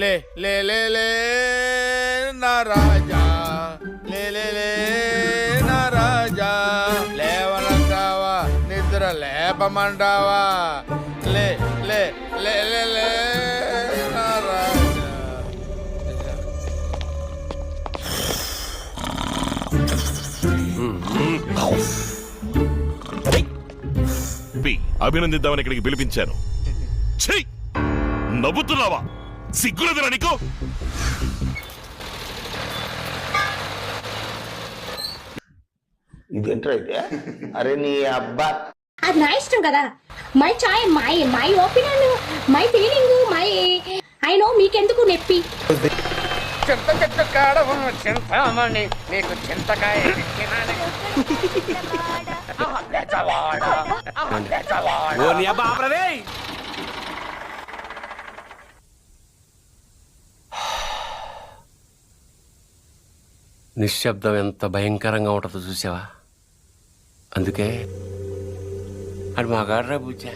లే లే లే లే నా రాజా, లే లే లే నా రాజా, లేవనంటావా నిద్ర లేపమంటావా, లే లే లే లే లే నా రాజా. అభినందిద్దామని ఇక్కడికి పిలిపించాను. చెయ్, నవ్వుతున్నావా? సిగ్గులేదురా నీకు? ఇదేంటైతే? అరే నీ అబ్బా, అది నా ఇష్టం కదా. My chai, my opinion, my feeling, I know. మీకెందుకు నొప్పి? చింత చెట్టు కాడ ఉన్న చింతామణి నీకు చింతకాయ నిశ్శబ్దం ఎంత భయంకరంగా ఉంటుందో చూసావా? అందుకే అది మా గాడ్రా బుజ్జా.